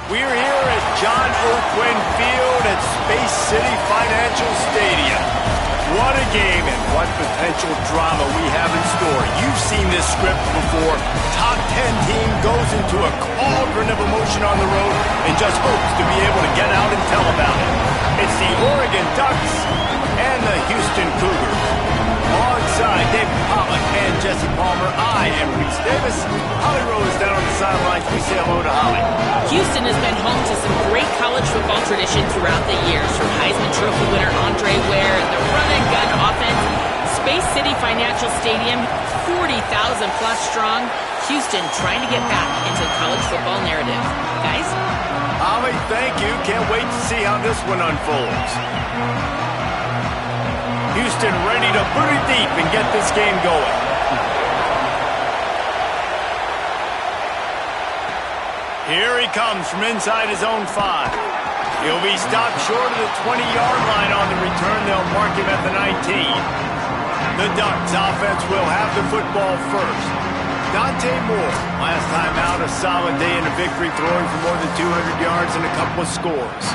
We're here at John Oakwin Field at Space City Financial Stadium. What a game and what potential drama we have in store. You've seen this script before. Top 10 team goes into a cauldron of emotion on the road and just hopes to be able to get out and tell about it. It's the Oregon Ducks and the Houston Cougars. Alongside David Pollock and Jesse Palmer, I am Reese Davis. Holly Rose down on the sidelines. We say hello to Holly. Houston has been home to some great college football tradition throughout the years, from Heisman Trophy winner Andre Ware and the run-and-gun offense. Space City Financial Stadium, 40,000 plus strong. Houston trying to get back into the college football narrative. Guys? Holly, thank you. Can't wait to see how this one unfolds. Houston ready to boot it deep and get this game going. Here he comes from inside his own 5. He'll be stopped short of the 20-yard line on the return. They'll mark him at the 19. The Ducks offense will have the football first. Dante Moore, last time out, a solid day in a victory, throwing for more than 200 yards and a couple of scores.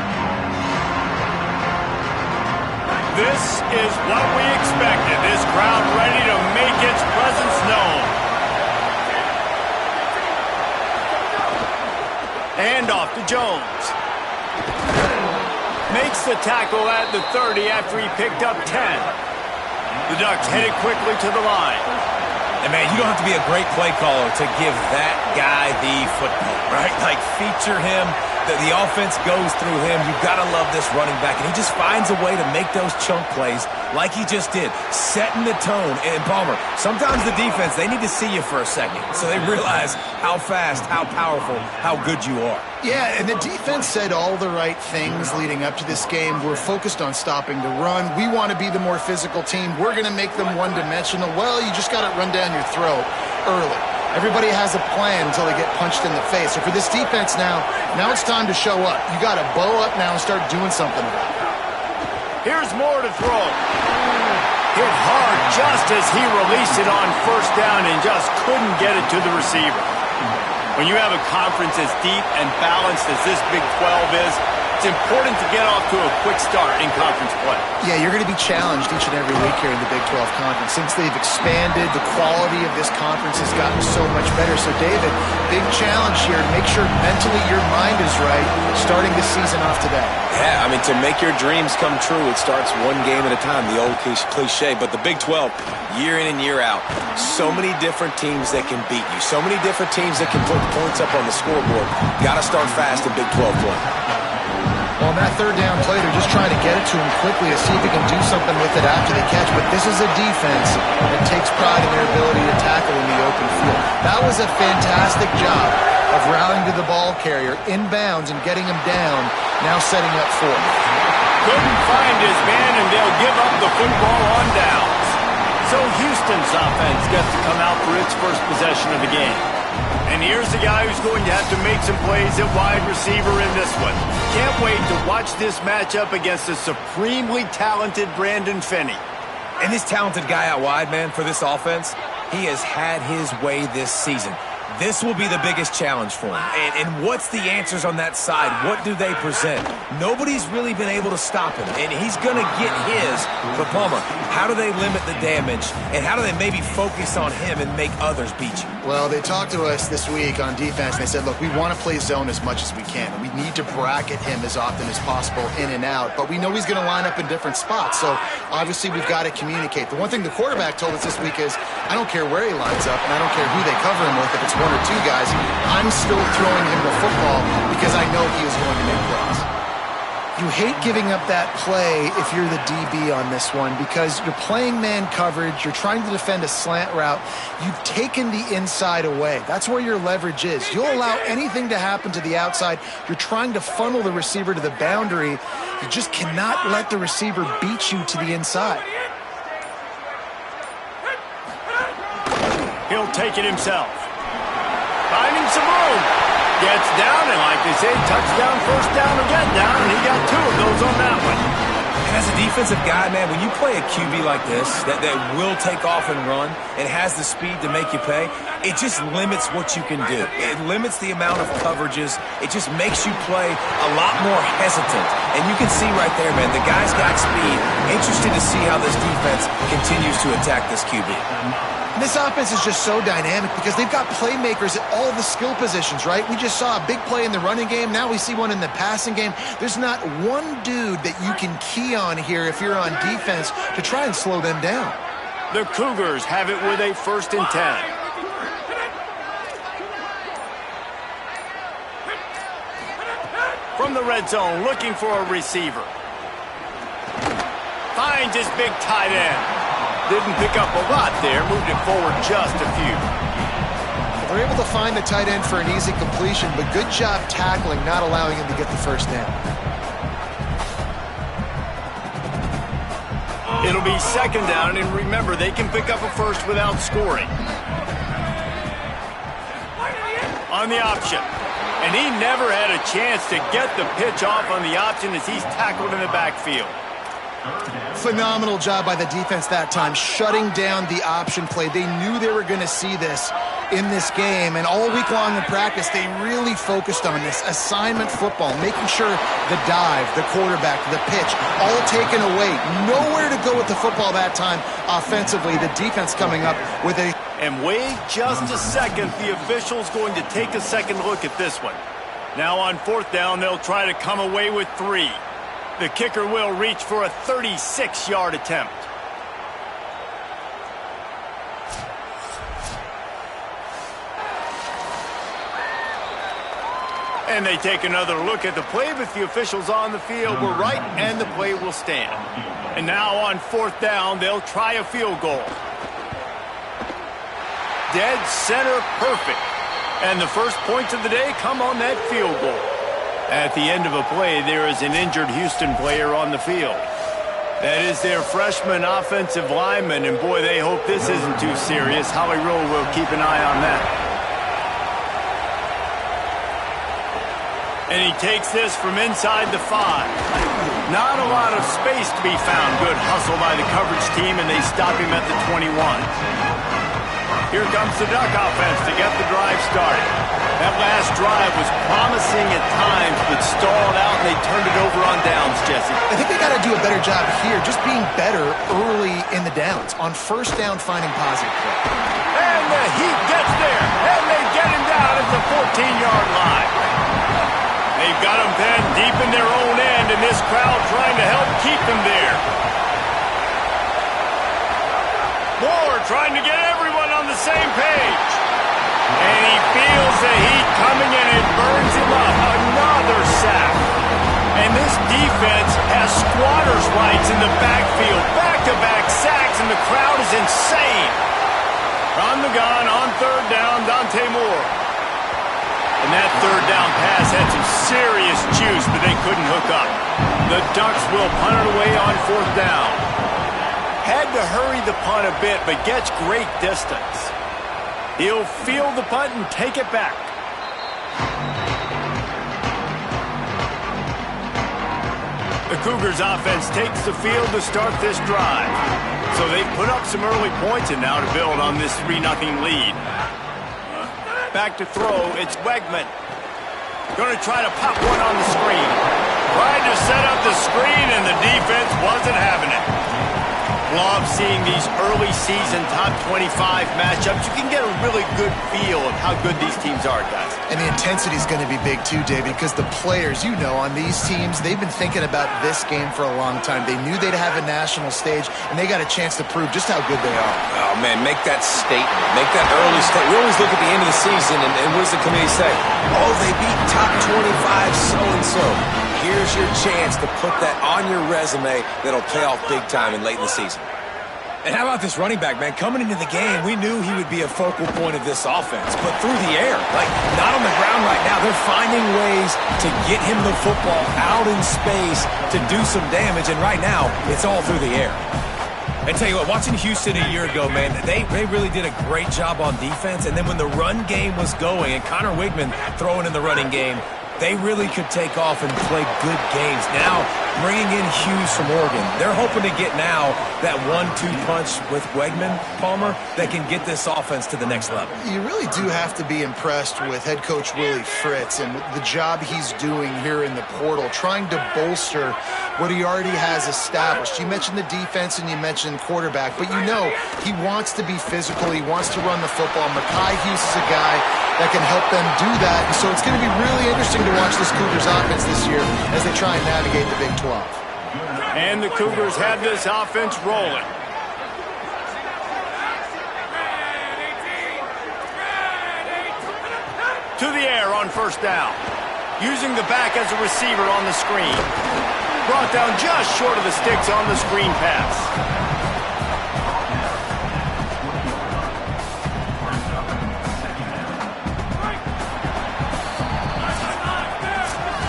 This is what we expected. This crowd ready to make its presence known. Handoff to Jones. Makes the tackle at the 30 after he picked up 10. The Ducks headed quickly to the line. And man, you don't have to be a great play caller to give that guy the football, right? Like, feature him. The offense goes through him. You've got to love this running back. And he just finds a way to make those chunk plays like he just did, setting the tone. And Palmer, sometimes the defense, they need to see you for a second so they realize how fast, how powerful, how good you are. Yeah, and the defense said all the right things leading up to this game. We're focused on stopping the run. We want to be the more physical team. We're going to make them one-dimensional. Well, you just got to run down your throat early. Everybody has a plan until they get punched in the face. So for this defense now it's time to show up. You got to bow up now and start doing something about it. Here's Moore to throw. Hit hard just as he released it on first down and just couldn't get it to the receiver. When you have a conference as deep and balanced as this Big 12 is, it's important to get off to a quick start in conference play. Yeah, you're going to be challenged each and every week here in the Big 12 Conference. Since they've expanded, the quality of this conference has gotten so much better. So, David, big challenge here to make sure mentally your mind is right starting this season off today. Yeah, I mean, to make your dreams come true, it starts one game at a time, the old cliche. But the Big 12, year in and year out, so many different teams that can beat you, so many different teams that can put points up on the scoreboard. Got to start fast in Big 12 play. Well, on that third down play, they're just trying to get it to him quickly to see if he can do something with it after they catch. But this is a defense that takes pride in their ability to tackle in the open field. That was a fantastic job of rallying to the ball carrier, inbounds, and getting him down, now setting up fourth. Couldn't find his man, and they'll give up the football on downs. So Houston's offense gets to come out for its first possession of the game. And here's the guy who's going to have to make some plays at wide receiver in this one. Can't wait to watch this matchup against a supremely talented Brandon Finney. And this talented guy out wide, man, for this offense, he has had his way this season. This will be the biggest challenge for him. And what's the answers on that side? What do they present? Nobody's really been able to stop him, and he's going to get his. But Palmer, how do they limit the damage, and how do they maybe focus on him and make others beat you? Well, they talked to us this week on defense, and they said, look, we want to play zone as much as we can. We need to bracket him as often as possible in and out, but we know he's going to line up in different spots, so obviously we've got to communicate. The one thing the quarterback told us this week is, I don't care where he lines up, and I don't care who they cover him with, if it's one or two guys, I'm still throwing him the football because I know he is going to make plays. You hate giving up that play if you're the DB on this one because you're playing man coverage, you're trying to defend a slant route, you've taken the inside away. That's where your leverage is. You'll allow anything to happen to the outside. You're trying to funnel the receiver to the boundary. You just cannot let the receiver beat you to the inside. He'll take it himself. Finding some room. Gets down, and like they say, touchdown, first down, or get down, and he got two of those on that one. And as a defensive guy, man, when you play a QB like this that will take off and run and has the speed to make you pay, it just limits what you can do. It limits the amount of coverages. It just makes you play a lot more hesitant. And you can see right there, man, the guy's got speed. Interested to see how this defense continues to attack this QB. This offense is just so dynamic because they've got playmakers at all the skill positions, right? We just saw a big play in the running game. Now we see one in the passing game. There's not one dude that you can key on here if you're on defense to try and slow them down. The Cougars have it with a 1st and 10. From the red zone, looking for a receiver. Finds his big tight end. Didn't pick up a lot there, moved it forward just a few. They're able to find the tight end for an easy completion, but good job tackling, not allowing him to get the first down. It'll be 2nd down, and remember, they can pick up a first without scoring. On the option. And he never had a chance to get the pitch off on the option as he's tackled in the backfield. Phenomenal job by the defense that time, shutting down the option play. They knew they were going to see this in this game, and all week long in practice, they really focused on this assignment football, making sure the dive, the quarterback, the pitch, all taken away. Nowhere to go with the football that time offensively. The defense coming up with a... And wait just a second. The official's going to take a second look at this one. Now on 4th down, they'll try to come away with 3. The kicker will reach for a 36-yard attempt. And they take another look at the play, but the officials on the field were right, and the play will stand. And now on 4th down, they'll try a field goal. Dead center perfect. And the first points of the day come on that field goal. At the end of a play, there is an injured Houston player on the field. That is their freshman offensive lineman, and boy, they hope this isn't too serious. Howie Rowe will keep an eye on that. And he takes this from inside the 5. Not a lot of space to be found. Good hustle by the coverage team, and they stop him at the 21. Here comes the Duck offense to get the drive started. That last drive was promising at times, but stalled out, and they turned it over on downs, Jesse. I think they got to do a better job here, just being better early in the downs. On 1st down, finding positive play. And the Heat gets there, and they get him down at the 14-yard line. They've got him then deep in their own end, and this crowd trying to help keep them there. Moore trying to get everyone on the same page. And he feels the heat coming, and it burns him up. Another sack. And this defense has squatters' rights in the backfield. Back-to-back sacks, and the crowd is insane. On the gun, on 3rd down, Dante Moore. And that 3rd down pass had some serious juice, but they couldn't hook up. The Ducks will punt it away on 4th down. Had to hurry the punt a bit, but gets great distance. He'll field the punt and take it back. The Cougars offense takes the field to start this drive. So they put up some early points and now to build on this 3-0 lead. Back to throw, it's Wegman. Going to try to pop one on the screen. Tried to set up the screen and the defense wasn't having it. Love seeing these early season top 25 matchups. You can get a really good feel of how good these teams are, guys. And the intensity is going to be big too, David, because the players, you know, on these teams, they've been thinking about this game for a long time. They knew they'd have a national stage, and they got a chance to prove just how good they are. Oh, man, make that statement. Make that early statement. We always look at the end of the season, and what does the committee say? Oh, they beat top 25 so-and-so. Here's your chance to put that on your resume that'll pay off big time and late in the season. And how about this running back, man? Coming into the game, we knew he would be a focal point of this offense, but through the air, like not on the ground right now. They're finding ways to get him the football out in space to do some damage, and right now, it's all through the air. I tell you what, watching Houston a year ago, man, they really did a great job on defense, and then when the run game was going, and Connor Wigman throwing in the running game, they really could take off and play good games. Now, bringing in Hughes from Oregon. They're hoping to get now that 1-2 punch with Wegman, Palmer, that can get this offense to the next level. You really do have to be impressed with head coach Willie Fritz and the job he's doing here in the portal, trying to bolster what he already has established. You mentioned the defense and you mentioned quarterback, but you know he wants to be physical. He wants to run the football. Mekhi Hughes is a guy that can help them do that. And so it's going to be really interesting to watch this Cougars offense this year as they try and navigate the Big 12. And the Cougars have this offense rolling. To the air on first down. Using the back as a receiver on the screen. Brought down just short of the sticks on the screen pass.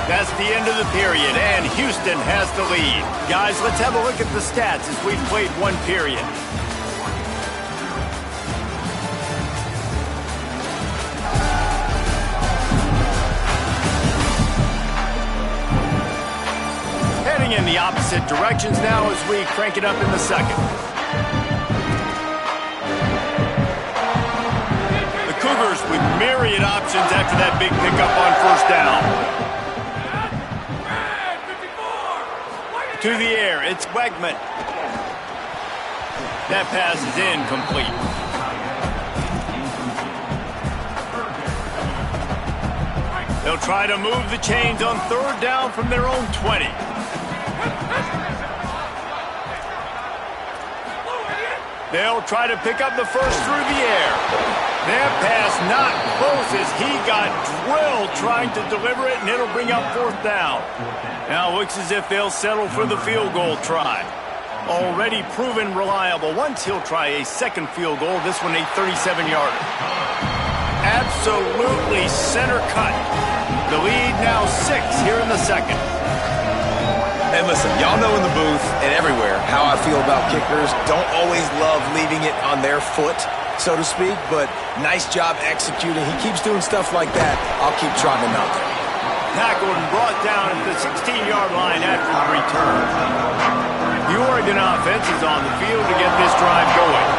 That's the end of the period, and Houston has the lead. Guys, let's have a look at the stats as we've played one period. Heading in the opposite directions now as we crank it up in the second. The Cougars with myriad options after that big pickup on first down. To the air, it's Wegman. That pass is incomplete. They'll try to move the chains on third down from their own 20. They'll try to pick up the first through the air. That pass not close as he got drilled trying to deliver it, and it'll bring up fourth down. Now it looks as if they'll settle for the field goal try. Already proven reliable. Once he'll try a second field goal, this one a 37-yarder. Absolutely center cut. The lead now 6 here in the second. And listen, y'all know in the booth and everywhere how I feel about kickers. Don't always love leaving it on their foot, so to speak, but nice job executing. He keeps doing stuff like that. I'll keep trotting him out there. Tackled and brought down at the 16-yard line after the return. The Oregon offense is on the field to get this drive going.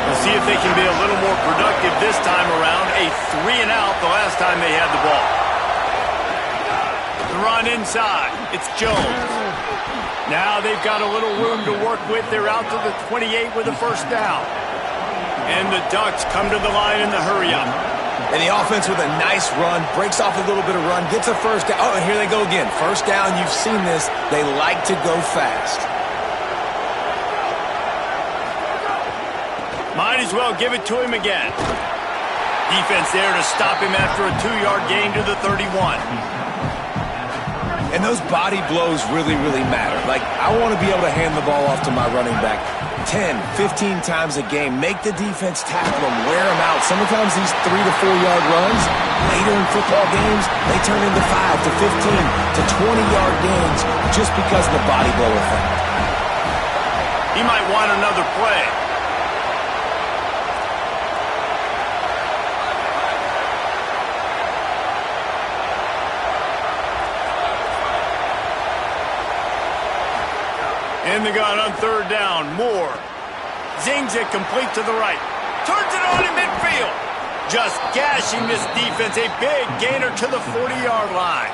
We'll see if they can be a little more productive this time around. A 3-and-out the last time they had the ball. The run inside. It's Jones. Now they've got a little room to work with. They're out to the 28 with a first down. And the Ducks come to the line in the hurry-up. And the offense with a nice run, breaks off a little bit of run, gets a first down. Oh, and here they go again. First down, you've seen this. They like to go fast. Might as well give it to him again. Defense there to stop him after a 2-yard gain to the 31. And those body blows really, really matter. Like, I want to be able to hand the ball off to my running back 10, 15 times a game. Make the defense tackle them, wear them out. Sometimes these 3 to 4 yard runs, later in football games, they turn into 5 to 15 to 20-yard gains just because of the body blow effect. He might want another play. In the gun on third down, Moore. Zings it complete to the right. Turns it on in midfield. Just gashing this defense. A big gainer to the 40-yard line.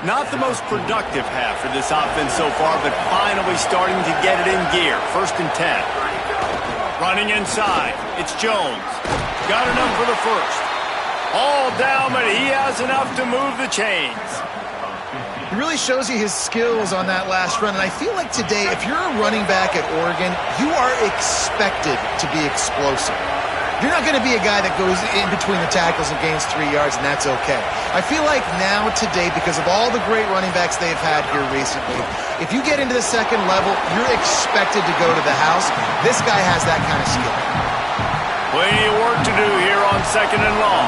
Not the most productive half for this offense so far, but finally starting to get it in gear. First and 10. Running inside. It's Jones. Got enough for the first. All down, but he has enough to move the chains. He really shows you his skills on that last run. And I feel like today, if you're a running back at Oregon, you are expected to be explosive. You're not going to be a guy that goes in between the tackles and gains 3 yards, and that's okay. I feel like now today, because of all the great running backs they've had here recently, if you get into the second level, you're expected to go to the house. This guy has that kind of skill. Plenty of work to do here on second and long.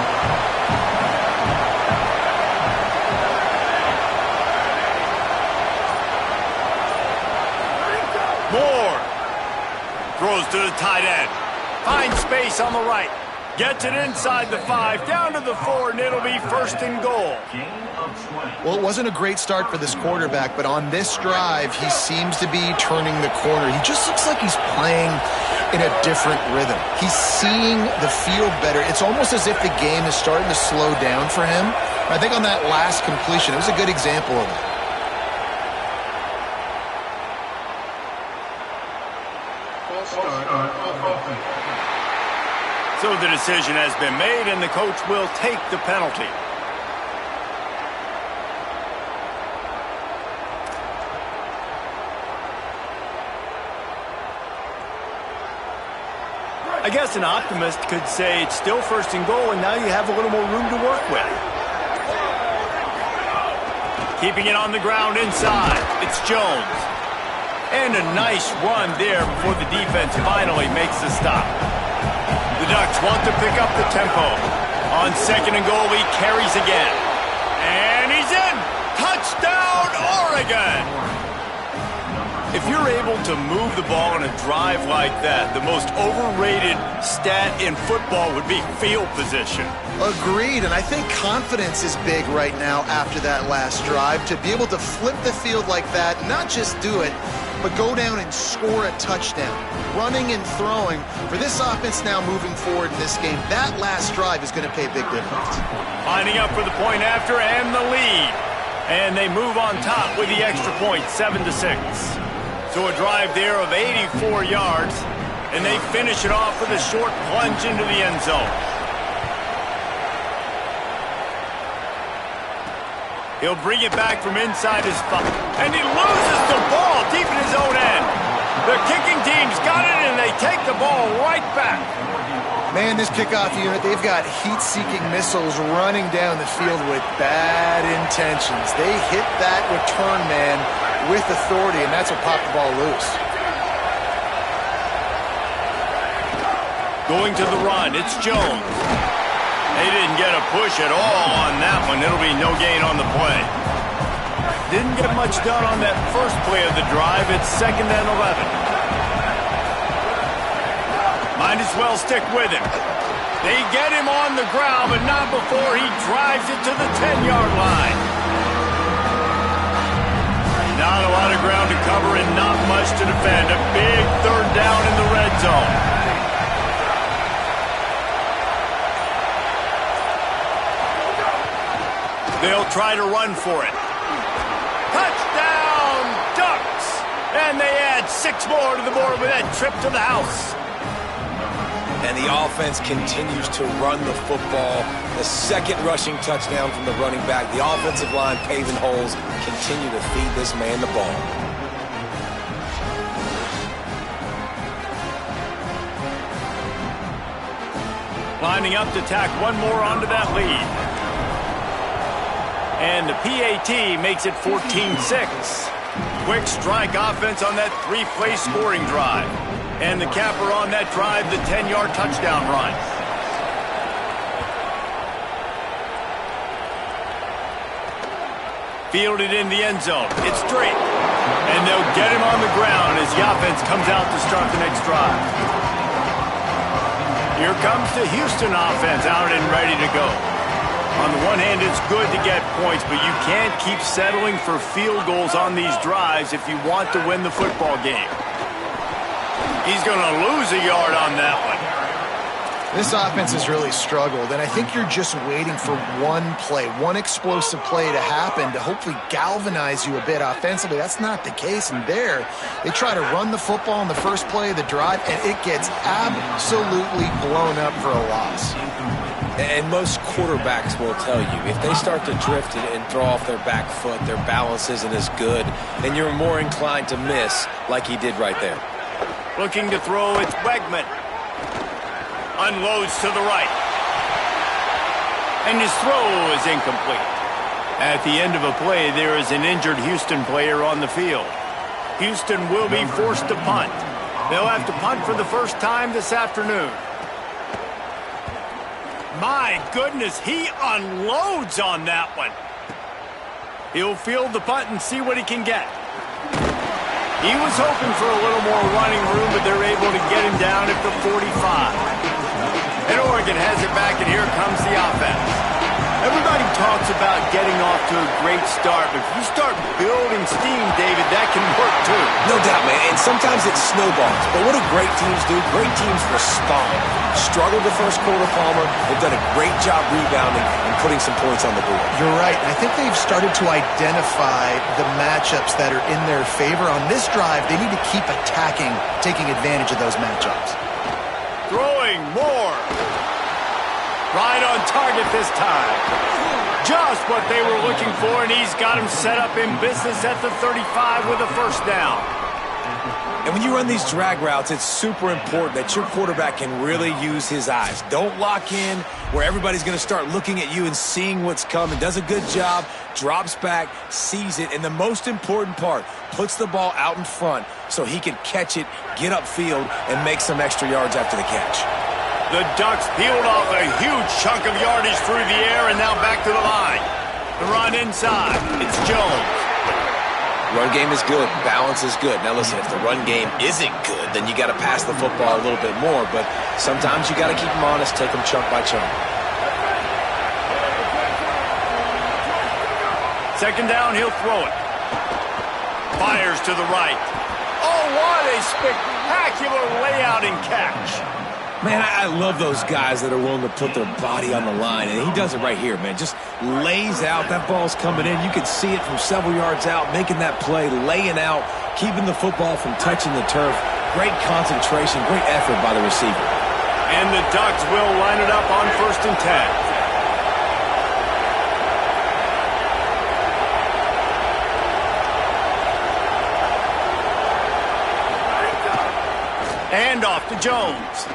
Moore throws to the tight end. Finds space on the right. Gets it inside the 5, down to the 4, and it'll be 1st and goal. Well, it wasn't a great start for this quarterback, but on this drive, he seems to be turning the corner. He just looks like he's playing in a different rhythm. He's seeing the field better. It's almost as if the game is starting to slow down for him. I think on that last completion, it was a good example of it. So the decision has been made, and the coach will take the penalty. I guess an optimist could say it's still 1st and goal, and now you have a little more room to work with. Keeping it on the ground inside, it's Jones. And a nice run there before the defense finally makes the stop. The Ducks want to pick up the tempo. On 2nd and goal, he carries again. And he's in! Touchdown, Oregon! If you're able to move the ball in a drive like that, the most overrated stat in football would be field position. Agreed, and I think confidence is big right now after that last drive. To be able to flip the field like that, not just do it, but go down and score a touchdown. Running and throwing, for this offense now moving forward in this game, that last drive is going to pay a big difference. Lining up for the point after and the lead. And they move on top with the extra point, 7-6. So a drive there of 84 yards, and they finish it off with a short plunge into the end zone. He'll bring it back from inside his 5, and he loses the ball deep in his own end. The kicking team's got it, and they take the ball right back. Man, this kickoff unit, they've got heat-seeking missiles running down the field with bad intentions. They hit that return man with authority, and that's what popped the ball loose. Going to the run, it's Jones. They didn't get a push at all on that one. It'll be no gain on the play. Didn't get much done on that first play of the drive. It's 2nd and 11. Might as well stick with him. They get him on the ground, but not before he drives it to the 10-yard line. Not a lot of ground to cover and not much to defend. A big 3rd down in the red zone. They'll try to run for it. Touchdown, Ducks! And they add 6 more to the board with that trip to the house. And the offense continues to run the football. The 2nd rushing touchdown from the running back. The offensive line paving holes. Continue to feed this man the ball. Lining up to tack one more onto that lead. And the PAT makes it 14-6. Quick strike offense on that 3-play scoring drive. And the capper on that drive, the 10-yard touchdown run. Fielded in the end zone. It's Drake. And they'll get him on the ground as the offense comes out to start the next drive. Here comes the Houston offense out and ready to go. On the one hand, it's good to get points, but you can't keep settling for field goals on these drives if you want to win the football game. He's going to lose a yard on that one. This offense has really struggled, and I think you're just waiting for one play, one explosive play to happen to hopefully galvanize you a bit offensively. That's not the case, and there, they try to run the football in the first play of the drive, and it gets absolutely blown up for a loss. And most quarterbacks will tell you, if they start to drift and throw off their back foot, their balance isn't as good, then you're more inclined to miss like he did right there. Looking to throw, it's Wegman. Unloads to the right. And his throw is incomplete. At the end of a play, there is an injured Houston player on the field. Houston will be forced to punt. They'll have to punt for the first time this afternoon. My goodness, he unloads on that one. He'll field the punt and see what he can get. He was hoping for a little more running room, but they're able to get him down at the 45. And Oregon Oregon has it back, and here comes the offense. Everybody talks about getting off to a great start, but if you start building steam, David, that can work too. No doubt, man, and sometimes it snowballs. But what do great teams do? Great teams respond. Struggled the first quarter, Palmer. They've done a great job rebounding and putting some points on the board. You're right. I think they've started to identify the matchups that are in their favor. On this drive, they need to keep attacking, taking advantage of those matchups. Throwing more. Right on target this time. Just what they were looking for, and he's got him set up in business at the 35 with a first down. And when you run these drag routes, it's super important that your quarterback can really use his eyes. Don't lock in where everybody's going to start looking at you and seeing what's coming. Does a good job, drops back, sees it, and the most important part, puts the ball out in front so he can catch it, get upfield, and make some extra yards after the catch. The Ducks peeled off a huge chunk of yardage through the air and now back to the line. The run inside. It's Jones. Run game is good. Balance is good. Now listen, if the run game isn't good, then you got to pass the football a little bit more. But sometimes you got to keep them honest, take them chunk by chunk. Second down, he'll throw it. Fires to the right. Oh, what a spectacular layout and catch. Man, I love those guys that are willing to put their body on the line, and he does it right here, man. Just lays out. That ball's coming in. You can see it from several yards out, making that play, laying out, keeping the football from touching the turf. Great concentration, great effort by the receiver. And the Ducks will line it up on 1st and 10. And off to Jones.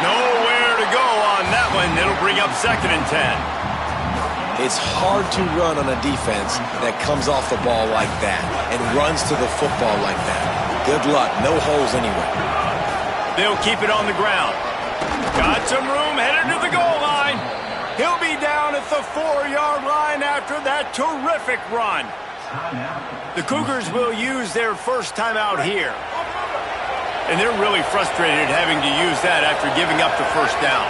Nowhere to go on that one. It'll bring up 2nd and 10. It's hard to run on a defense that comes off the ball like that and runs to the football like that. Good luck. No holes anywhere. They'll keep it on the ground. Got some room, headed to the goal line. He'll be down at the 4-yard line after that terrific run. The Cougars will use their first timeout here. And they're really frustrated having to use that after giving up the first down.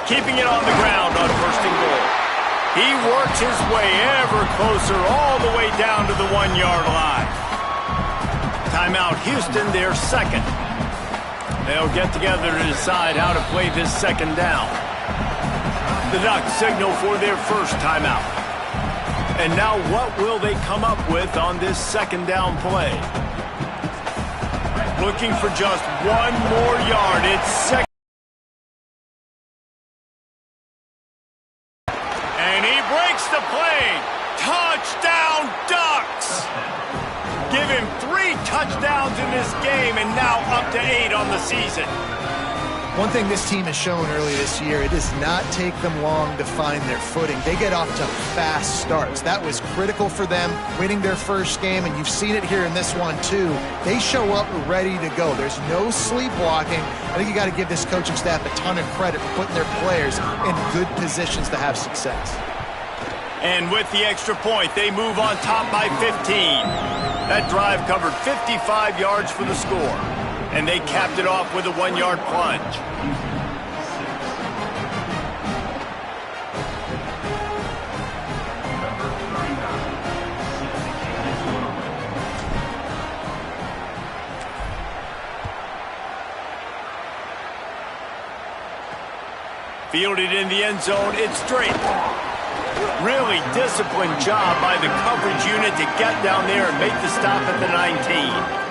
Keeping it on the ground on 1st and goal. He works his way ever closer all the way down to the 1-yard line. Timeout Houston, their second. They'll get together to decide how to play this second down. The Ducks signal for their first timeout. And now what will they come up with on this second down play? Looking for just one more yard. It's second. And he breaks the play. Touchdown, Ducks! Give him 3 touchdowns in this game and now up to 8 on the season. One thing this team has shown early this year, it does not take them long to find their footing. They get off to fast starts. That was critical for them, winning their first game, and you've seen it here in this one too. They show up ready to go. There's no sleepwalking. I think you got to give this coaching staff a ton of credit for putting their players in good positions to have success. And with the extra point, they move on top by 15. That drive covered 55 yards for the score. And they capped it off with a 1-yard plunge. Fielded in the end zone, it's straight. Really disciplined job by the coverage unit to get down there and make the stop at the 19.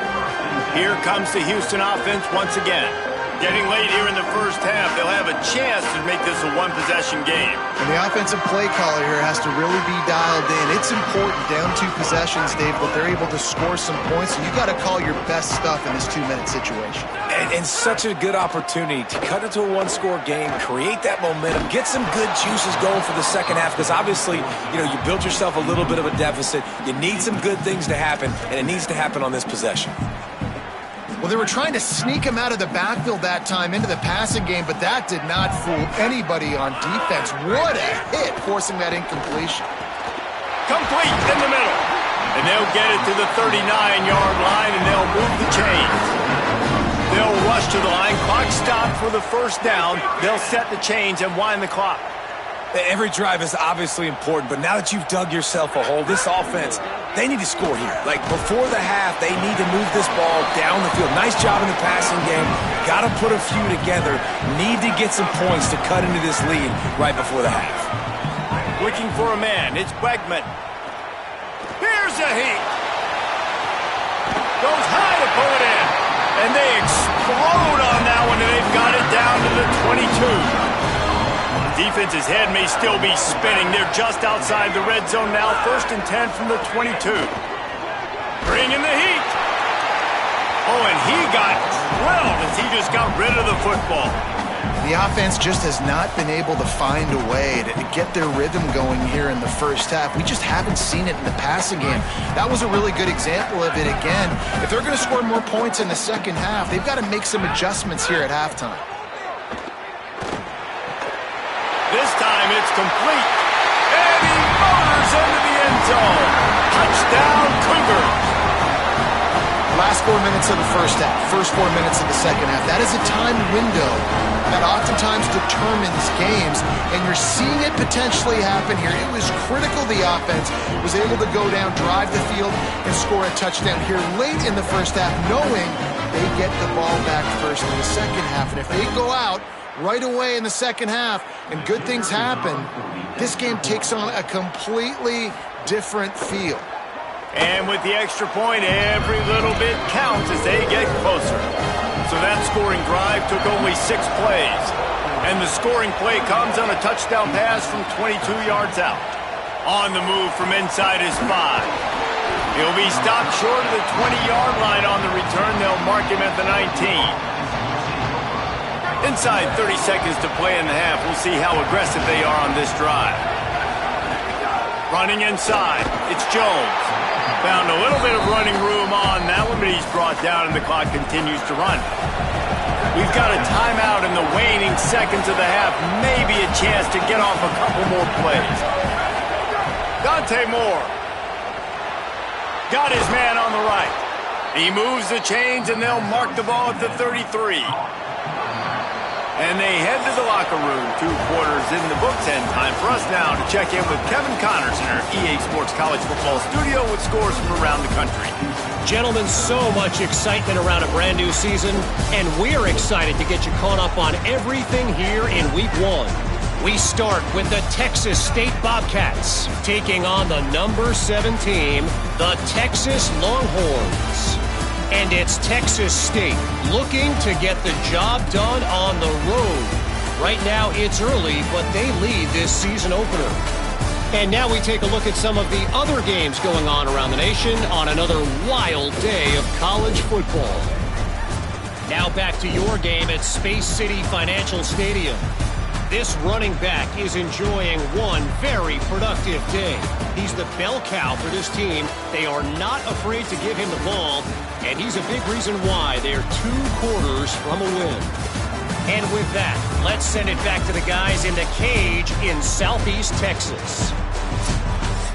Here comes the Houston offense once again. Getting late here in the first half, they'll have a chance to make this a one-possession game. And the offensive play caller here has to really be dialed in. It's important, down 2 possessions, Dave, but they're able to score some points, and you got to call your best stuff in this 2-minute situation. And such a good opportunity to cut into a 1-score game, create that momentum, get some good juices going for the second half, because obviously, you know, you built yourself a little bit of a deficit. You need some good things to happen, and it needs to happen on this possession. Well, they were trying to sneak him out of the backfield that time into the passing game, but that did not fool anybody on defense. What a hit, forcing that incompletion. Complete in the middle. And they'll get it to the 39-yard line, and they'll move the chains. They'll rush to the line. Clock stopped for the first down. They'll set the chains and wind the clock. Every drive is obviously important, but now that you've dug yourself a hole, this offense, they need to score here. Like, before the half, they need to move this ball down the field. Nice job in the passing game. Got to put a few together. Need to get some points to cut into this lead right before the half. Looking for a man. It's Wegman. Here's a heat. Goes high to pull it in. And they explode on that one, and they've got it down to the 22. Defense's head may still be spinning. They're just outside the red zone now. 1st and 10 from the 22. Bringing the heat. Oh, and he got drilled as he just got rid of the football. The offense just has not been able to find a way to get their rhythm going here in the first half. We just haven't seen it in the passing game. That was a really good example of it again. If they're going to score more points in the second half, they've got to make some adjustments here at halftime. This time it's complete. And he motors into the end zone. Touchdown, Cougars. Last 4 minutes of the first half, first 4 minutes of the second half. That is a time window that oftentimes determines games, and you're seeing it potentially happen here. It was critical the offense was able to go down, drive the field, and score a touchdown here late in the first half, knowing they get the ball back first in the second half. And if they go out right away in the second half and good things happen, this game takes on a completely different feel. And with the extra point, every little bit counts as they get closer. So that scoring drive took only 6 plays. And the scoring play comes on a touchdown pass from 22 yards out. On the move from inside his 5. He'll be stopped short of the 20-yard line on the return. They'll mark him at the 19. Inside 30 seconds to play in the half. We'll see how aggressive they are on this drive. Running inside, it's Jones. Found a little bit of running room on that one, but he's brought down and the clock continues to run. We've got a timeout in the waning seconds of the half. Maybe a chance to get off a couple more plays. Dante Moore. Got his man on the right. He moves the chains and they'll mark the ball at the 33. And they head to the locker room. 2 quarters in the books, and time for us now to check in with Kevin Connors in our EA Sports College Football studio with scores from around the country. Gentlemen, so much excitement around a brand new season, and we're excited to get you caught up on everything here in Week 1. We start with the Texas State Bobcats taking on the number 7 team, the Texas Longhorns. And it's Texas State looking to get the job done on the road. Right now it's early, but they lead this season opener. And now we take a look at some of the other games going on around the nation on another wild day of college football. Now back to your game at Space City Financial Stadium. This running back is enjoying one very productive day. He's the bell cow for this team. They are not afraid to give him the ball, and he's a big reason why they're 2 quarters from a win. And with that, let's send it back to the guys in the cage in Southeast Texas.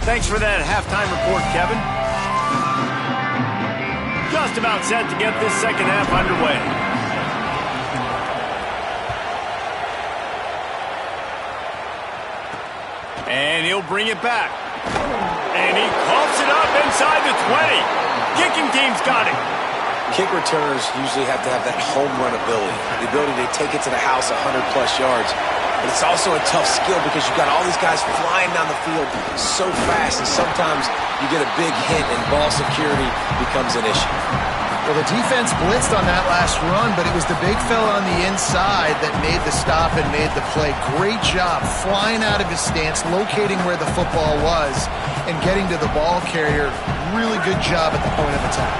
Thanks for that halftime report, Kevin. Just about set to get this second half underway. And he'll bring it back. And he coughs it up inside the 20. Kicking team's got it. Kick returners usually have to have that home run ability, the ability to take it to the house 100-plus yards. But it's also a tough skill because you've got all these guys flying down the field so fast, and sometimes you get a big hit and ball security becomes an issue. Well, the defense blitzed on that last run, but it was the big fella on the inside that made the stop and made the play. Great job flying out of his stance, locating where the football was, and getting to the ball carrier. Really good job at the point of attack.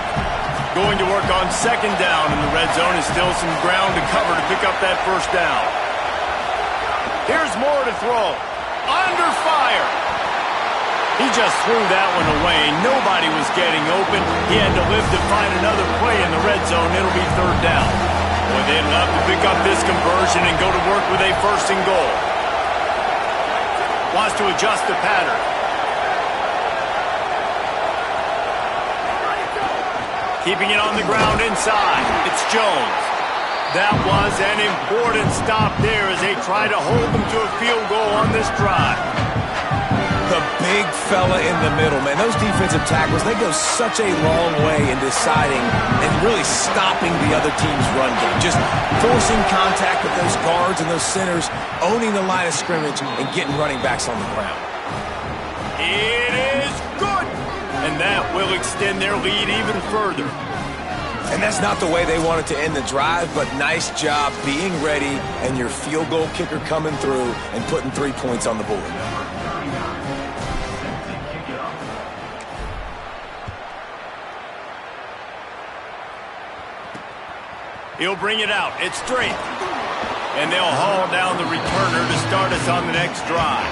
Going to work on second down in the red zone is still some ground to cover to pick up that first down. Here's Moore to throw. Under fire. He just threw that one away. Nobody was getting open. He had to live to find another play in the red zone. It'll be third down. Boy, they'd love to pick up this conversion and go to work with a first and goal. Wants to adjust the pattern. Keeping it on the ground inside. It's Jones. That was an important stop there as they try to hold them to a field goal on this drive. The big fella in the middle, man. Those defensive tackles, they go such a long way in deciding and really stopping the other team's run game. Just forcing contact with those guards and those centers, owning the line of scrimmage, and getting running backs on the ground. It is good! And that will extend their lead even further. And that's not the way they wanted to end the drive, but nice job being ready and your field goal kicker coming through and putting 3 points on the board. He'll bring it out. It's straight. And they'll haul down the returner to start us on the next drive.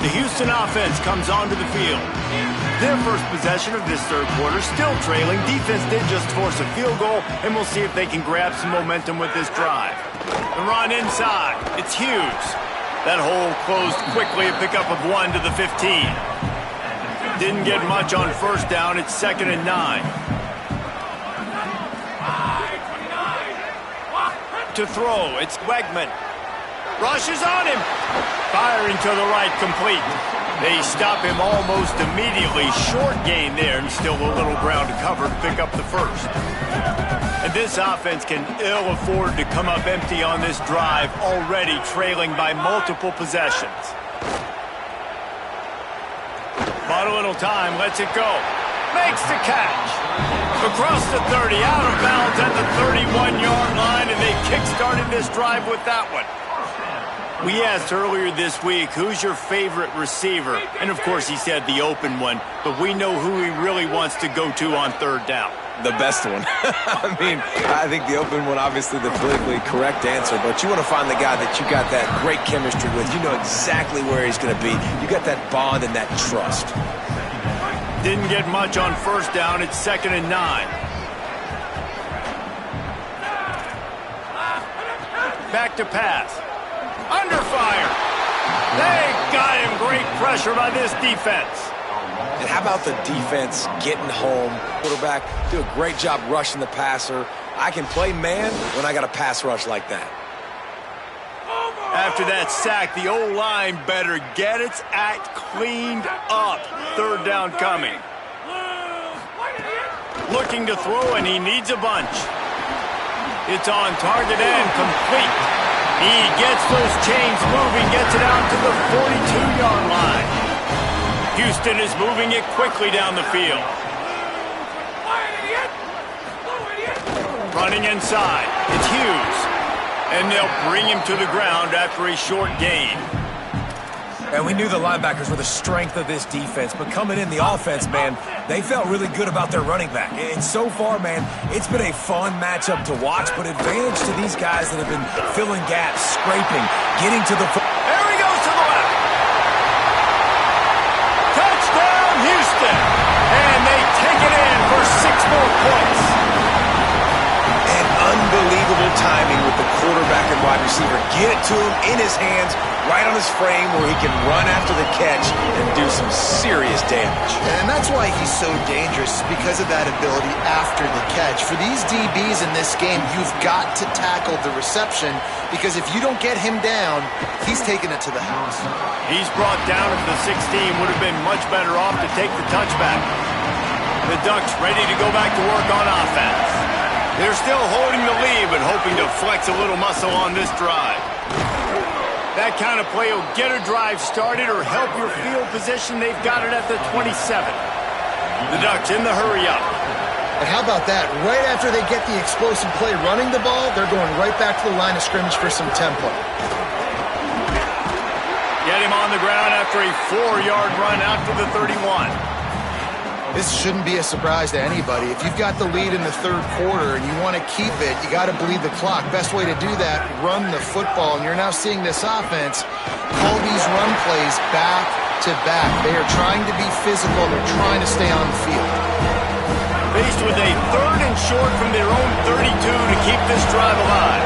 The Houston offense comes onto the field. Their first possession of this third quarter, still trailing. Defense did just force a field goal, and we'll see if they can grab some momentum with this drive. The run inside. It's Hughes. That hole closed quickly, a pickup of 1 to the 15. Didn't get much on first down. It's 2nd and 9. To throw, it's Wegman. Rushes on him. Firing to the right, complete. They stop him almost immediately. Short gain there, and still a little ground to cover to pick up the first. And this offense can ill afford to come up empty on this drive, already trailing by multiple possessions. Bought a little time, lets it go. Makes the catch. Across the 30, out of bounds at the 31-yard line, and they kick-started this drive with that one. We asked earlier this week, who's your favorite receiver? And, of course, he said the open one, but we know who he really wants to go to on third down. The best one. I mean, I think the open one, obviously the politically correct answer, but you want to find the guy that you got that great chemistry with. You know exactly where he's going to be. You got that bond and that trust. Didn't get much on first down. It's 2nd and 9. Back to pass. Under fire. They got him. Great pressure by this defense. And how about the defense getting home? Quarterback do a great job rushing the passer. I can play man when I got a pass rush like that. After that sack, the O-line better get its act cleaned up. Third down coming. Looking to throw, and he needs a bunch. It's on target and complete. He gets those chains moving, gets it out to the 42-yard line. Houston is moving it quickly down the field. Running inside. It's Hughes. And they'll bring him to the ground after a short gain. And we knew the linebackers were the strength of this defense, but coming in the offense, man, they felt really good about their running back. And so far, man, it's been a fun matchup to watch, but advantage to these guys that have been filling gaps, scraping, getting to the... There he goes to the left. Touchdown, Houston. And they take it in for 6 more points. And unbelievable timing with the quarterback and wide receiver. Get it to him in his hands, right on his frame where he can run after the catch and do some serious damage. And that's why he's so dangerous, because of that ability after the catch. For these DBs in this game, you've got to tackle the reception, because if you don't get him down, he's taking it to the house. He's brought down at the 16. Would have been much better off to take the touchback. The Ducks ready to go back to work on offense. They're still holding the lead, but hoping to flex a little muscle on this drive. That kind of play will get a drive started or help your field position. They've got it at the 27. The Ducks in the hurry up. And how about that? Right after they get the explosive play running the ball, they're going right back to the line of scrimmage for some tempo. Get him on the ground after a 4-yard run out to the 31. This shouldn't be a surprise to anybody. If you've got the lead in the third quarter and you want to keep it, you got to bleed the clock. Best way to do that, run the football. And you're now seeing this offense call these run plays back to back. They are trying to be physical. They're trying to stay on the field. Faced with a 3rd and short from their own 32 to keep this drive alive.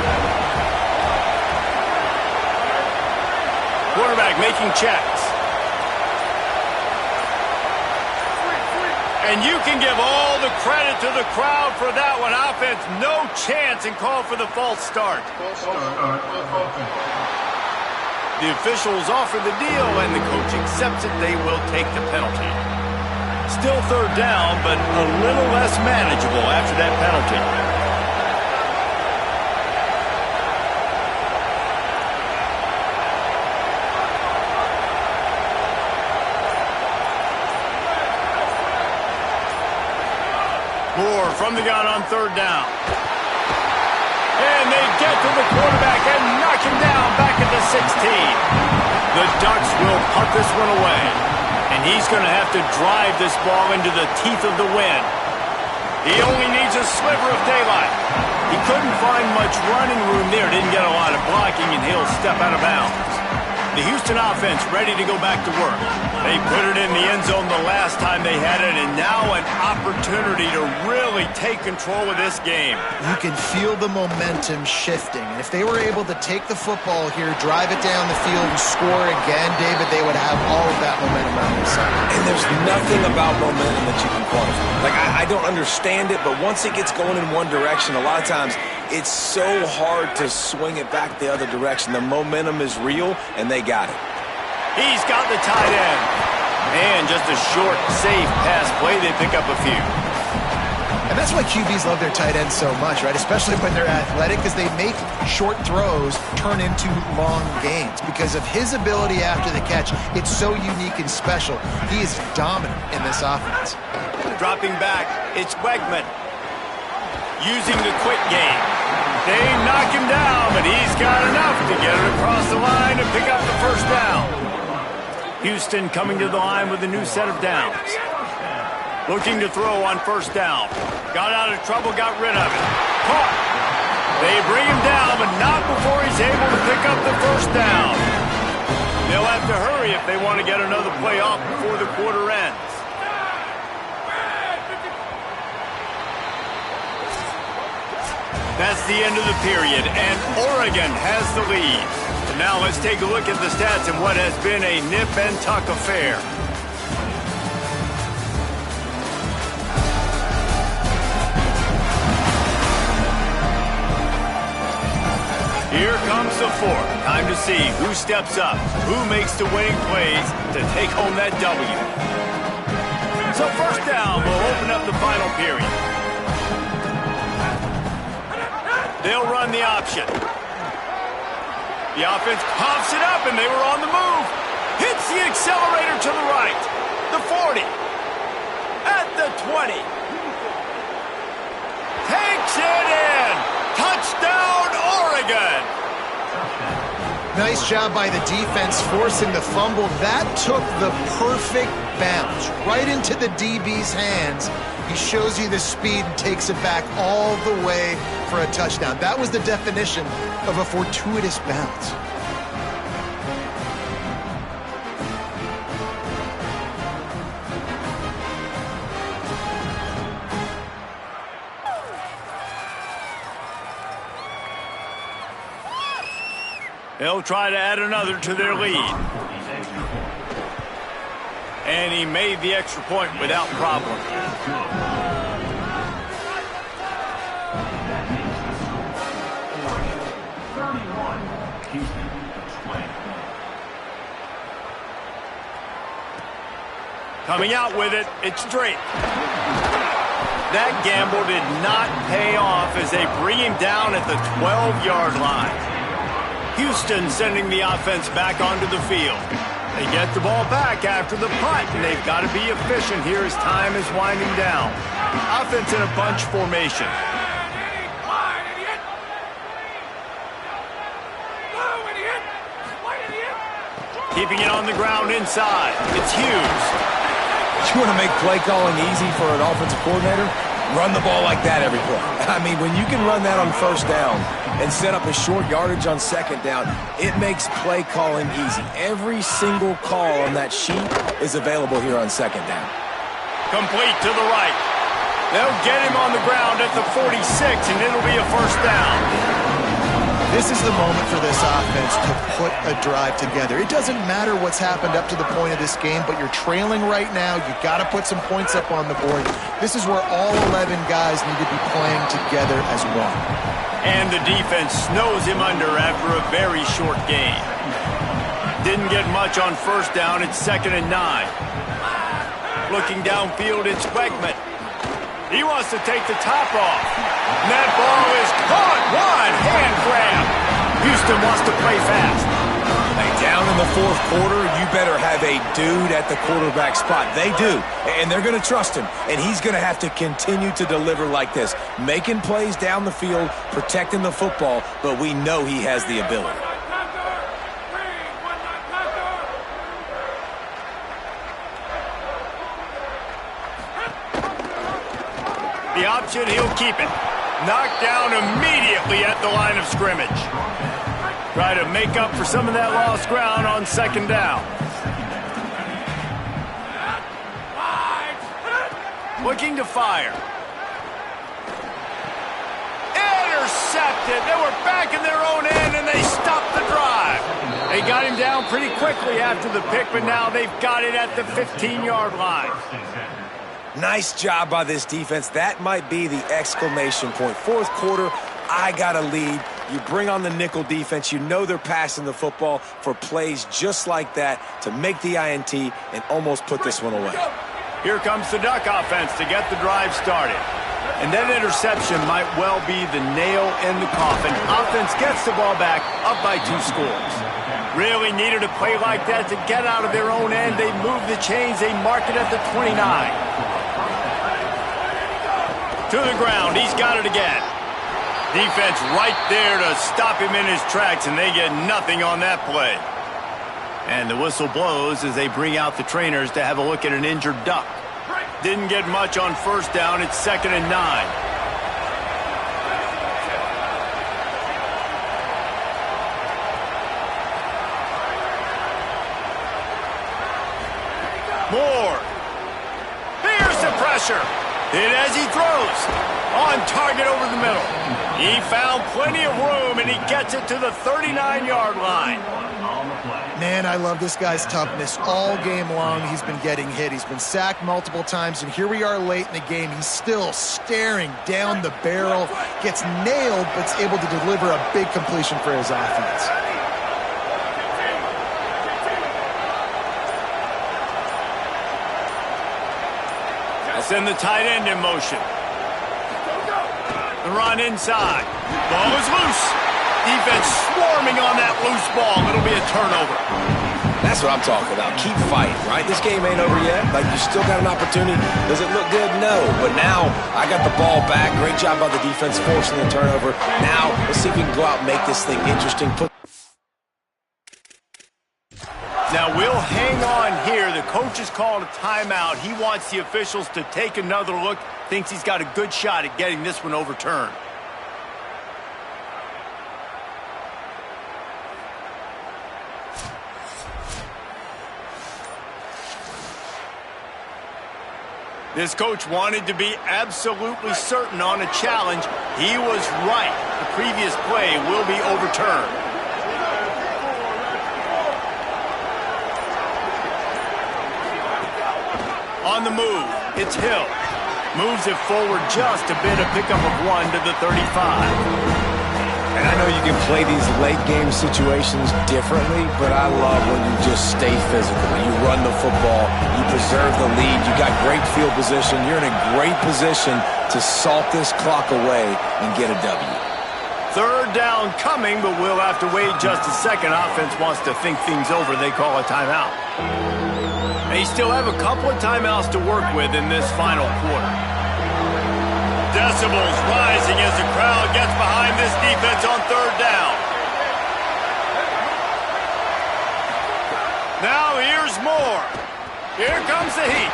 Quarterback making checks. And you can give all the credit to the crowd for that one. Offense, no chance, and call for the false start. The officials offer the deal, and the coach accepts it. They will take the penalty. Still third down, but a little less manageable after that penalty. Moore from the gun on third down. And they get to the quarterback and knock him down back at the 16. The Ducks will punt this one away. And he's going to have to drive this ball into the teeth of the wind. He only needs a sliver of daylight. He couldn't find much running room there. Didn't get a lot of blocking, and he'll step out of bounds. The Houston offense ready to go back to work. They put it in the end zone the last time they had it, and now an opportunity to really take control of this game. You can feel the momentum shifting, and if they were able to take the football here, drive it down the field, and score again, David, they would have all of that momentum on their side. And there's nothing about momentum that you can quantify. Like, I don't understand it, but once it gets going in one direction, a lot of times it's so hard to swing it back the other direction. The momentum is real, and they got it. He's got the tight end. And just a short, safe pass play. They pick up a few. And that's why QBs love their tight ends so much, right? Especially when they're athletic, because they make short throws turn into long gains. Because of his ability after the catch, it's so unique and special. He is dominant in this offense. Dropping back, it's Wegman. Using the quick game. They knock him down, but he's got enough to get it across the line and pick up the first down. Houston coming to the line with a new set of downs. Looking to throw on first down. Got out of trouble, got rid of it. Caught. They bring him down, but not before he's able to pick up the first down. They'll have to hurry if they want to get another play off before the quarter ends. That's the end of the period, and Oregon has the lead. And now let's take a look at the stats in what has been a nip-and-tuck affair. Here comes the fourth. Time to see who steps up, who makes the winning plays to take home that W. So first down will open up the final period. They'll run the option. The offense pops it up, and they were on the move. Hits the accelerator to the right. The 40. At the 20. Takes it in. Touchdown, Oregon. Nice job by the defense forcing the fumble. That took the perfect bounce right into the DB's hands. He shows you the speed and takes it back all the way for a touchdown. That was the definition of a fortuitous bounce. They'll try to add another to their lead. And he made the extra point without problem. Coming out with it, it's Drake. That gamble did not pay off as they bring him down at the 12-yard line. Houston sending the offense back onto the field. They get the ball back after the punt, and they've got to be efficient here as time is winding down. Offense in a bunch formation. Keeping it on the ground inside. It's Hughes. You want to make play calling easy for an offensive coordinator? Run the ball like that every play. I mean, when you can run that on first down and set up a short yardage on second down, it makes play calling easy. Every single call on that sheet is available here on second down. Complete to the right. They'll get him on the ground at the 46, and it'll be a first down. This is the moment for this offense to put a drive together. It doesn't matter what's happened up to the point of this game, but you're trailing right now. You got to put some points up on the board. This is where all 11 guys need to be playing together as one. And the defense snows him under after a very short game. Didn't get much on first down. It's 2nd and 9. Looking downfield, it's Wegman. He wants to take the top off. And that ball is caught. One hand grab. Houston wants to play fast. Hey, down in the fourth quarter, you better have a dude at the quarterback spot. They do, and they're going to trust him. And he's going to have to continue to deliver like this, making plays down the field, protecting the football, but we know he has the ability. The option, he'll keep it. Knocked down immediately at the line of scrimmage. Try to make up for some of that lost ground on 2nd down. Looking to fire. Intercepted. They were back in their own end, and they stopped the drive. They got him down pretty quickly after the pick, but now they've got it at the 15-yard line. Nice job by this defense. That might be the exclamation point. Fourth quarter, I got a lead. You bring on the nickel defense. You know they're passing the football for plays just like that to make the INT and almost put this one away. Here comes the Duck offense to get the drive started. And that interception might well be the nail in the coffin. Offense gets the ball back, up by 2 scores. Really needed a play like that to get out of their own end. They move the chains. They mark it at the 29. To the ground. He's got it again. Defense right there to stop him in his tracks, and they get nothing on that play. And the whistle blows as they bring out the trainers to have a look at an injured Duck. Didn't get much on first down. It's 2nd and 9. Moore. Here's the pressure. Hit as he throws. On target over the middle. He found plenty of room, and he gets it to the 39-yard line. Man, I love this guy's toughness. All game long, he's been getting hit. He's been sacked multiple times, and here we are late in the game. He's still staring down the barrel, gets nailed, but's able to deliver a big completion for his offense. Send the tight end in motion. The run inside. Ball is loose. Defense swarming on that loose ball. It'll be a turnover. That's what I'm talking about. Keep fighting, right? This game ain't over yet. Like, you still got an opportunity. Does it look good? No. But now, I got the ball back. Great job by the defense forcing the turnover. Now, let's see if we can go out and make this thing interesting. Now, we'll hang on here. The coach has called a timeout. He wants the officials to take another look. Thinks he's got a good shot at getting this one overturned. This coach wanted to be absolutely certain on a challenge. He was right. The previous play will be overturned. On the move, it's Hill. Moves it forward just a bit, a pickup of 1 to the 35. And I know you can play these late-game situations differently, but I love when you just stay physical. You run the football, you preserve the lead, you got great field position, you're in a great position to salt this clock away and get a W. 3rd down coming, but we'll have to wait just a second. Offense wants to think things over. They call a timeout. They still have a couple of timeouts to work with in this final quarter. Decibels rising as the crowd gets behind this defense on 3rd down. Now here's Moore. Here comes the heat.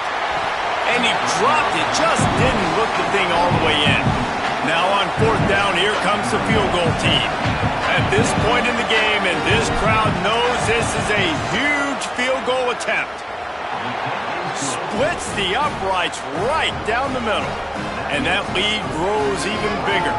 And he dropped it, just didn't look the thing all the way in. Now on 4th down, here comes the field goal team. At this point in the game, and this crowd knows this is a huge field goal attempt. Splits the uprights right down the middle. And that lead grows even bigger.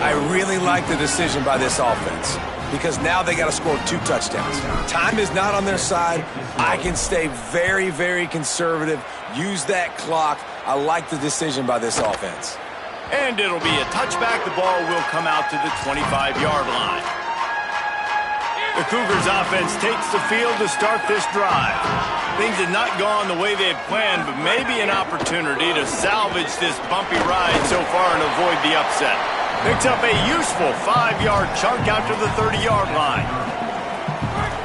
I really like the decision by this offense because now they got to score 2 touchdowns. Time is not on their side. I can stay very, very conservative, use that clock. I like the decision by this offense. And it'll be a touchback. The ball will come out to the 25-yard line. The Cougars offense takes the field to start this drive. Things had not gone the way they had planned, but maybe an opportunity to salvage this bumpy ride so far and avoid the upset. Picks up a useful 5-yard chunk out to the 30-yard line.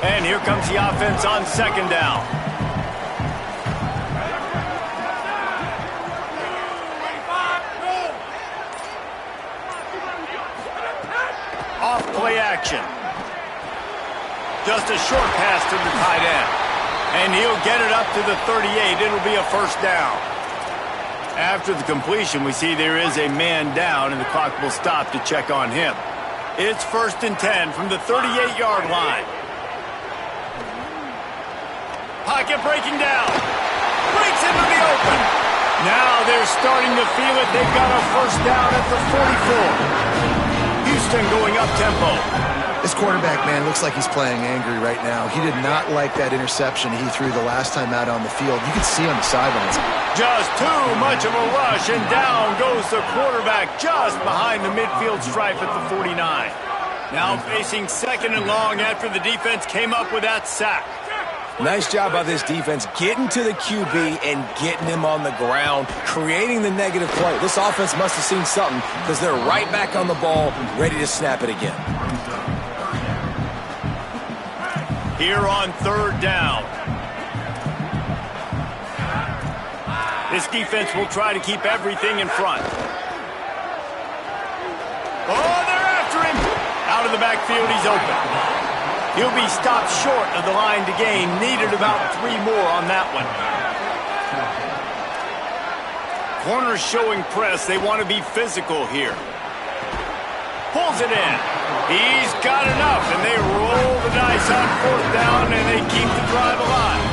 And here comes the offense on second down. Off play action. Just a short pass to the tight end. And he'll get it up to the 38. It'll be a first down. After the completion, we see there is a man down, and the clock will stop to check on him. It's 1st and 10 from the 38-yard line. Pocket breaking down. Breaks into the open. Now they're starting to feel it. They've got a first down at the 44. Houston going up tempo. This quarterback, man, looks like he's playing angry right now. He did not like that interception he threw the last time out on the field. You can see on the sidelines. Just too much of a rush, and down goes the quarterback just behind the midfield stripe at the 49. Now facing 2nd and long after the defense came up with that sack. Nice job by this defense getting to the QB and getting him on the ground, creating the negative play. This offense must have seen something because they're right back on the ball, ready to snap it again. Here on 3rd down. This defense will try to keep everything in front. Oh, they're after him. Out of the backfield, he's open. He'll be stopped short of the line to gain. Needed about 3 more on that one. Corners showing press. They want to be physical here. Pulls it in. He's got enough, and they roll the dice on 4th down, and they keep the drive alive.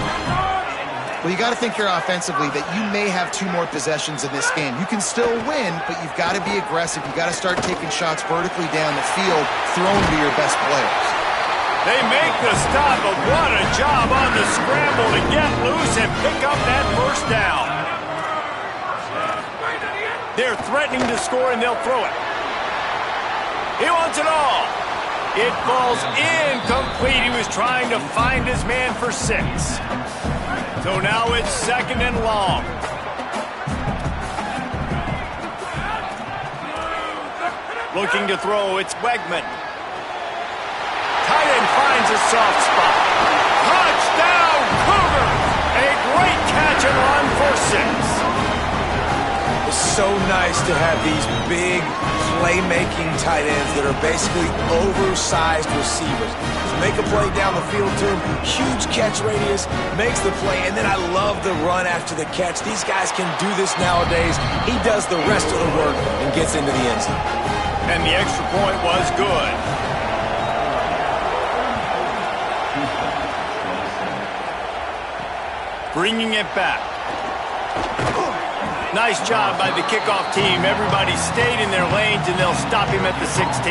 Well, you got to think here offensively that you may have 2 more possessions in this game. You can still win, but you've got to be aggressive. You've got to start taking shots vertically down the field, throwing to your best players. They make the stop, but what a job on the scramble to get loose and pick up that first down. They're threatening to score, and they'll throw it. He wants it all. It falls incomplete. He was trying to find his man for 6. So now it's 2nd and long. Looking to throw, it's Wegman. Tight end finds a soft spot. Touchdown, Cougars! A great catch and run for 6. It's so nice to have these big playmaking tight ends that are basically oversized receivers. Just make a play down the field to him, huge catch radius, makes the play, and then I love the run after the catch. These guys can do this nowadays. He does the rest of the work and gets into the end zone. And the extra point was good. Bringing it back. Nice job by the kickoff team. Everybody stayed in their lanes, and they'll stop him at the 16.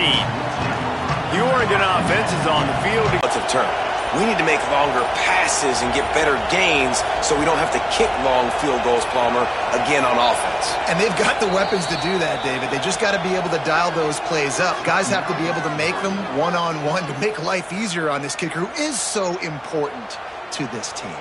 The Oregon offense is on the field. Turn. We need to make longer passes and get better gains so we don't have to kick long field goals, Palmer, again on offense. And they've got the weapons to do that, David. They just got to be able to dial those plays up. Guys have to be able to make them one-on-one to make life easier on this kicker who is so important to this team.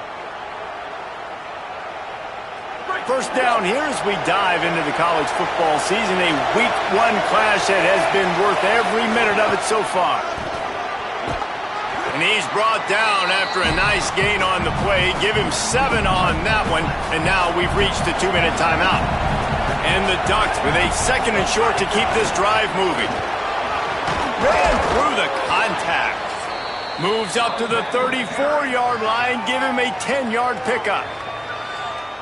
First down here as we dive into the college football season. A week 1 clash that has been worth every minute of it so far. And he's brought down after a nice gain on the play. Give him 7 on that one. And now we've reached the 2-minute timeout. And the Ducks with a 2nd and short to keep this drive moving. Ran through the contact. Moves up to the 34-yard line. Give him a 10-yard pickup.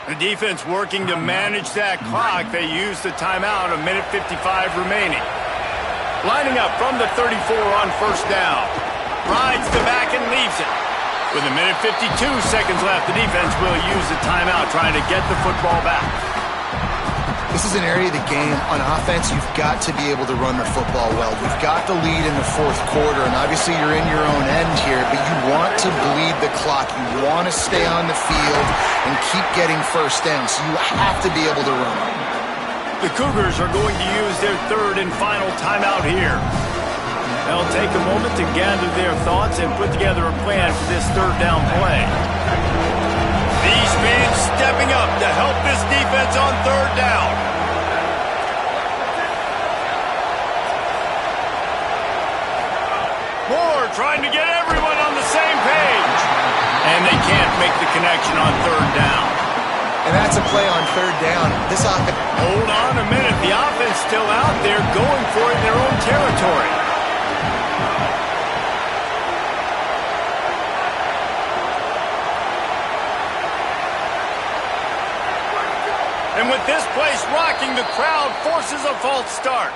The defense working to manage that clock. They use the timeout, 1:55 remaining. Lining up from the 34 on first down. Rides the back and leaves it. With 1:52 seconds left, the defense will use the timeout trying to get the football back. This is an area of the game. On offense, you've got to be able to run the football well. You've got the lead in the fourth quarter, and obviously you're in your own end here, but you want to bleed the clock. You want to stay on the field and keep getting first down, so you have to be able to run. The Cougars are going to use their third and final timeout here. They'll take a moment to gather their thoughts and put together a plan for this third down play. These fans stepping up to help this defense on third down. Moore trying to get everyone on the same page. And they can't make the connection on third down. And that's a play on third down. This offense... Hold on a minute. The offense still out there going for it in their own territory. And with this place rocking, the crowd forces a false start.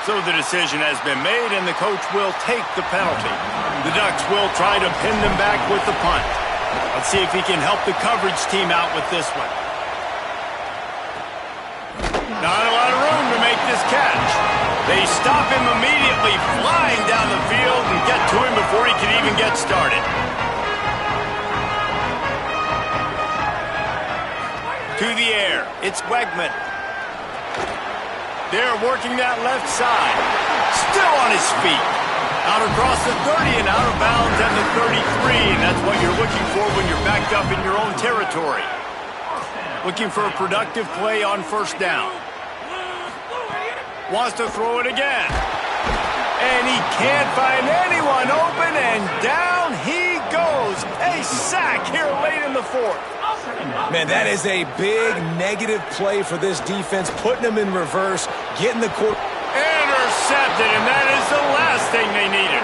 So the decision has been made, and the coach will take the penalty. The Ducks will try to pin them back with the punt. Let's see if he can help the coverage team out with this one. Not a lot of room to make this catch. They stop him immediately, flying down the field, and get to him before he can even get started. To the air, it's Wegman. They're working that left side. Still on his feet. Out across the 30 and out of bounds at the 33. And that's what you're looking for when you're backed up in your own territory. Looking for a productive play on first down. Wants to throw it again. And he can't find anyone open, and down he goes. A sack here late in the fourth. Man, that is a big negative play for this defense, putting them in reverse, getting the quarter. Intercepted, and that is the last thing they needed.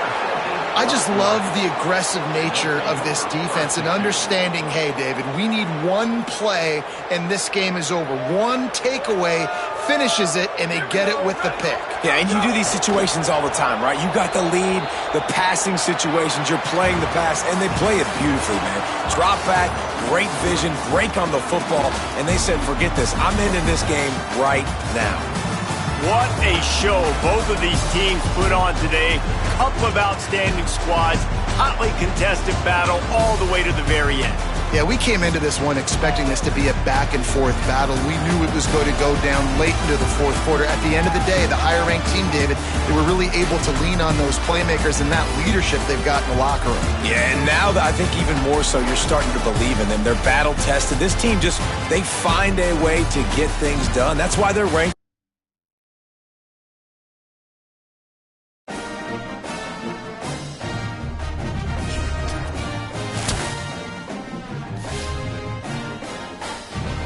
I just love the aggressive nature of this defense and understanding, hey, David, we need one play, and this game is over. One takeaway finishes it, and they get it with the pick. Yeah, and you do these situations all the time, right? You got the lead, the passing situations, you're playing the pass, and they play it beautifully, man. Drop back, great vision, break on the football, and they said, forget this. I'm into this game right now. What a show both of these teams put on today. Couple of outstanding squads, hotly contested battle all the way to the very end. Yeah, we came into this one expecting this to be a back-and-forth battle. We knew it was going to go down late into the fourth quarter. At the end of the day, the higher-ranked team, David, they were really able to lean on those playmakers and that leadership they've got in the locker room. Yeah, and now I think even more so, you're starting to believe in them. They're battle-tested. This team just, they find a way to get things done. That's why they're ranked.